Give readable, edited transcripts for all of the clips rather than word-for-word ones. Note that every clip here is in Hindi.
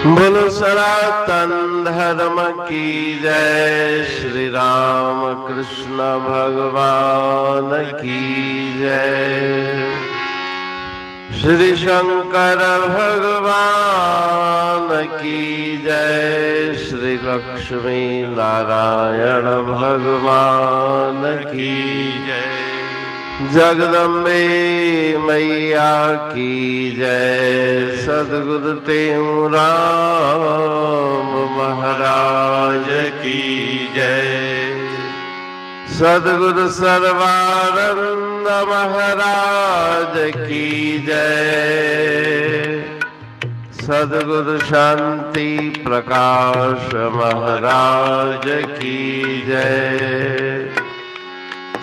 बोलो सनातन धर्म की जय। श्री राम कृष्ण भगवान की जय। श्री शंकर भगवान की जय। श्री लक्ष्मी नारायण भगवान की जय। जगदम्बे मैया की जय। सद्गुरु राम महाराज की जय। सद्गुरु सर्वानंद महाराज की जय। सद्गुरु शांति प्रकाश महाराज की जय।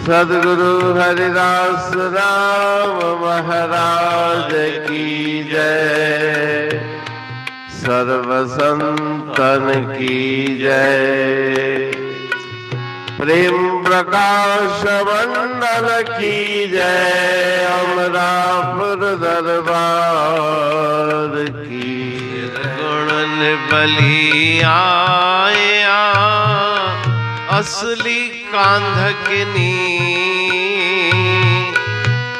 सद्गुरु हरिदास राम महाराज की जय। सर्व संतन की जय। प्रेम प्रकाश मंडल की जय। अमरापुर दरबार की गुण बलि आया असली कांधकनी।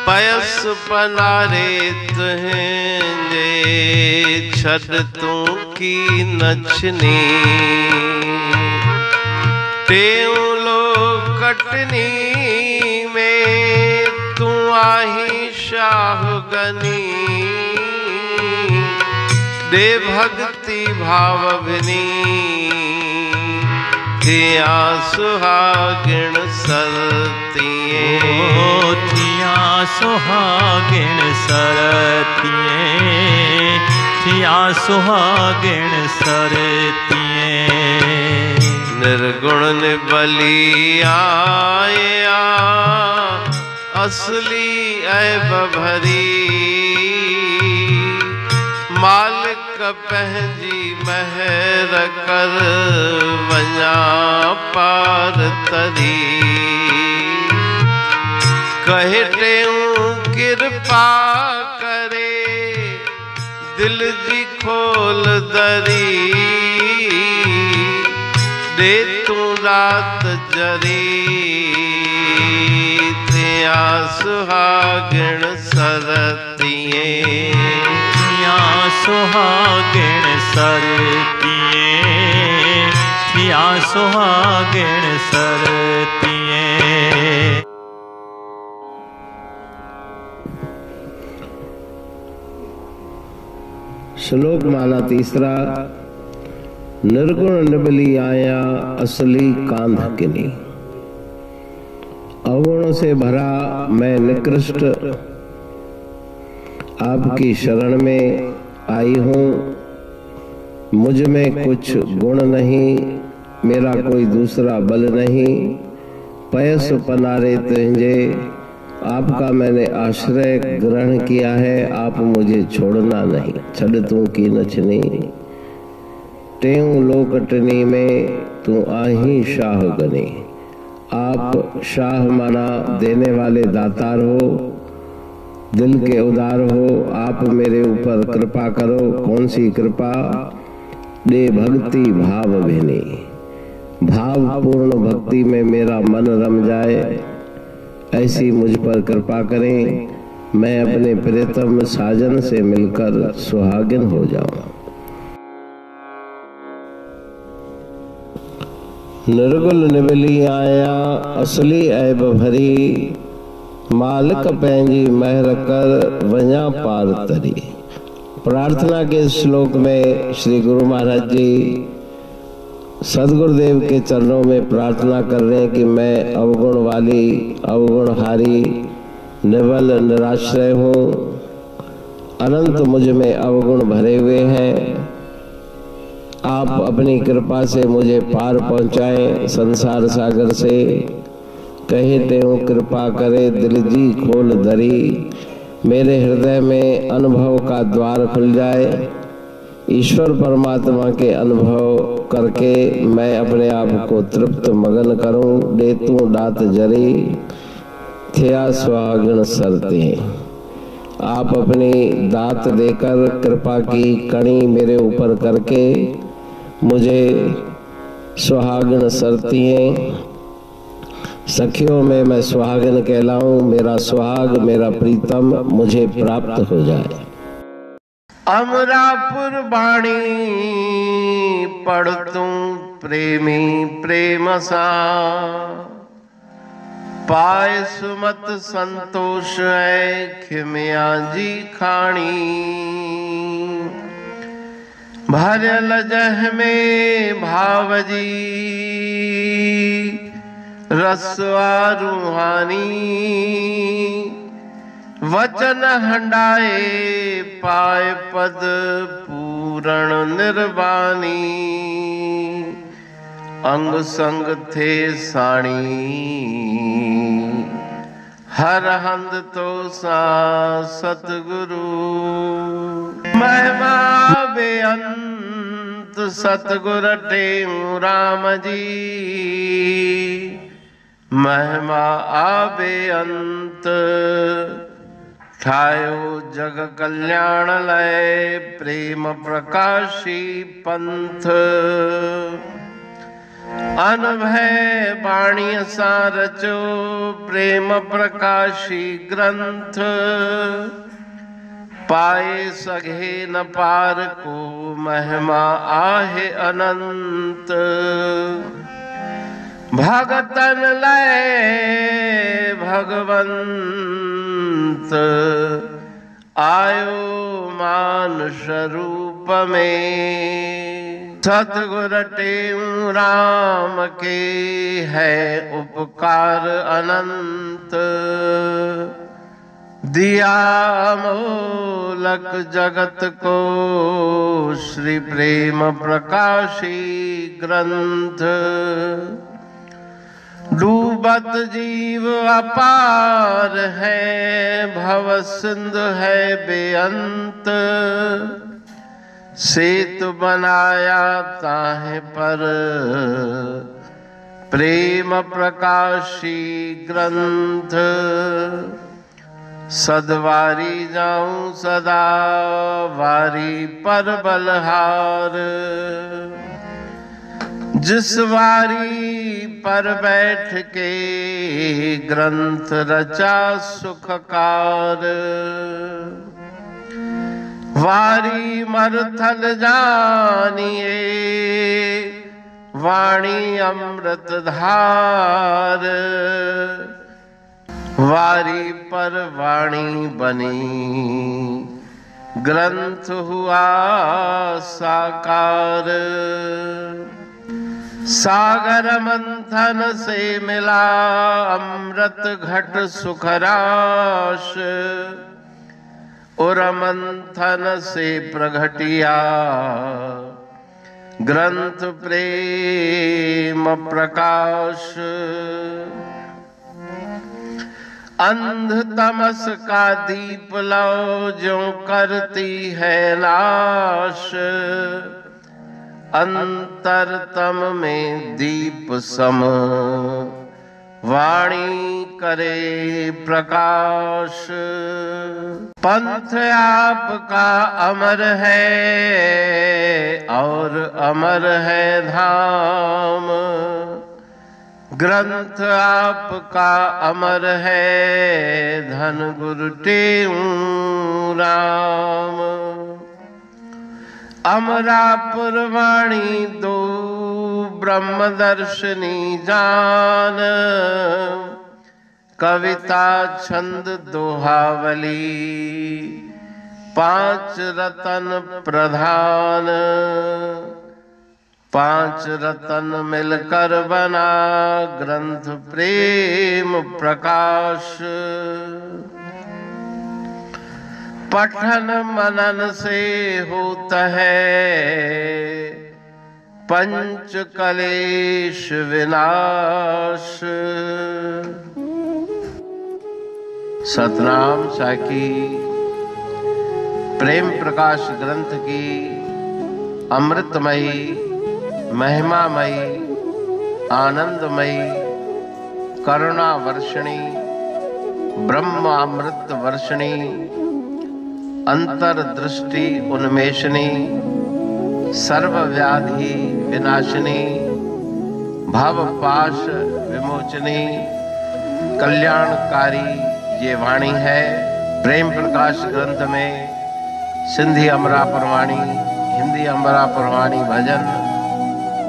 पयस पनारे तुझे छद तू की नचनी। तेऊ लो कटनी में तू आही शाहगनी। दे भक्ति भावनी थिया सुहागिण सरतिये। थिया सुहागिण सरतिये। थिया सुहागिण सरतिये। निर्गुण निबली आया असली ऐब भरी। मालिक पंहिंजी महर कर वञा पार तरी। कहे टेऊं कृपा करे दिल जी खोल दरी। दे तू रात जरी थिया सुहागिण सरतिये। सुहागिण सरतिये। थिया सुहागिण सरतिये। श्लोक माला तीसरा। निर्गुण निबली आया असली कांधकनी। अवगुणों से भरा मैं निकृष्ट आपकी शरण में आई हूँ। मुझ में कुछ गुण नहीं, मेरा कोई दूसरा बल नहीं। पयस पनारे तुझे आपका मैंने आश्रय ग्रहण किया है। आप मुझे छोड़ना नहीं। छड़ तू की नचनी। टेऊ लोकटनी में तू आही शाहगनी। आप शाह माना देने वाले दातार हो, दिल के उदार हो। आप मेरे ऊपर कृपा करो। कौन सी कृपा? दे भक्ति भाव भेनी। भाव पूर्ण भक्ति में मेरा मन रम जाए, ऐसी मुझ पर कृपा करें। मैं अपने प्रियतम साजन से मिलकर सुहागिन हो जाऊं। निर्गुण निबली आया असली ऐब भरी। मालिक पंहिंजी महर कर वञा पार तरी। प्रार्थना के श्लोक में श्री गुरु महाराज जी सदगुरुदेव के चरणों में प्रार्थना कर रहे हैं कि मैं अवगुण वाली, अवगुणहारी, निबल निराश्रय हूँ। अनंत मुझ में अवगुण भरे हुए हैं। आप अपनी कृपा से मुझे पार पहुँचाएं संसार सागर से। कहे तेऊ कृपा करे दिल जी खोल धरी। मेरे हृदय में अनुभव का द्वार खुल जाए। ईश्वर परमात्मा के अनुभव करके मैं अपने आप को तृप्त मगन करूं। दे तू दात जरी थिया सुहागिण सरती। आप अपनी दात देकर कृपा की कणी मेरे ऊपर करके मुझे सुहागन सरतिएं सखियों में मैं सुहागन कहलाऊं, मेरा सुहाग मेरा प्रीतम मुझे प्राप्त हो जाए। अमरापुर बाणी पढ़तूं प्रेमी प्रेम सा, पाए सुमत संतोष है खिमिया जी खाणी। भरल जह में भावजी रसवा रूहानी, वचन हंडाए पाए पद पूरण निर्वाणी। अंग संग थे साणी हर हंद तो सा सतगुरु। महिमा बेअंत सतगुर टेऊ राम जी, महिमा आबे अंत ठायो जग कल्याण लय प्रेम प्रकाशी पंथ। अनभय बाणी सा रचो प्रेम प्रकाशी ग्रंथ, पाए सघे न पार को महिमा आहे अनंत। भगतन लय भगवंत आयो मानुष रूप में, सतगुर टेऊ राम के है उपकार अनंत। दिया मोलक जगत को श्री प्रेम प्रकाशी ग्रंथ। डूबत जीव अपार है भव सिंधु है बेअंत, सेतु बनाया ताहे पर प्रेम प्रकाशी ग्रंथ। सदवारी जाऊं सदा वारी पर बलहार, जिस वारी पर बैठ के ग्रंथ रचा सुखकार। वारी मरथल जानिए वाणी अमृत धार, वारी पर वाणी बनी ग्रंथ हुआ साकार। सागर मंथन से मिला अमृत घट सुखराश, और मंथन से प्रगटिया ग्रंथ प्रेम प्रकाश। अंध तमस का दीप लो जो करती है नाश, अंतरतम में दीप सम वाणी करे प्रकाश। पंथ आपका अमर है और अमर है धाम, ग्रंथ आपका अमर है धन गुरु टेऊ राम। अमरापुर वाणी दो ब्रह्मदर्शनी जान, कविता छंद दोहावली पांच रतन प्रधान। पांच रतन मिलकर बना ग्रंथ प्रेम प्रकाश। पठन मनन से होता है पंच कलेश विनाश। सतनाम साकी प्रेम प्रकाश ग्रंथ की अमृतमयी महिमामयी आनंदमयी करुणा वर्षिणी ब्रह्मामृत वर्षिणी अंतर्दृष्टि उन्मेषणी, सर्वव्याधि विनाशिनी, भवपाश विमोचनी, कल्याणकारी ये वाणी है। प्रेम प्रकाश ग्रंथ में सिंधी अमरा पुरवाणी, हिंदी अमरा पुरवाणी भजन,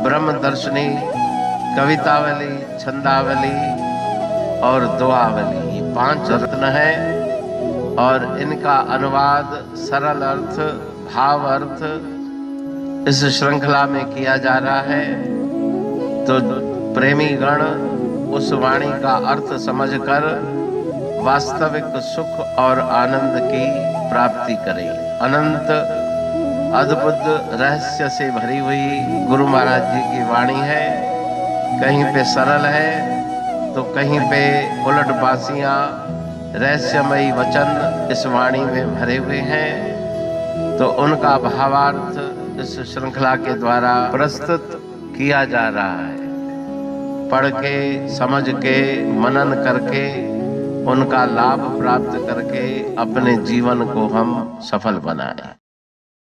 ब्रह्म दर्शनी, कवितावली, छंदावली और दुआवली, ये 5 रत्न हैं और इनका अनुवाद सरल अर्थ, भाव अर्थ इस श्रृंखला में किया जा रहा है। तो प्रेमी गण उस वाणी का अर्थ समझकर वास्तविक सुख और आनंद की प्राप्ति करें। अनंत अद्भुत रहस्य से भरी हुई गुरु महाराज जी की वाणी है। कहीं पे सरल है तो कहीं पे उलट बासियां, रहस्यमयी वचन इस वाणी में भरे हुए हैं। तो उनका भावार्थ इस श्रृंखला के द्वारा प्रस्तुत किया जा रहा है। पढ़ के, समझ के, मनन करके, उनका लाभ प्राप्त करके अपने जीवन को हम सफल बनाएं।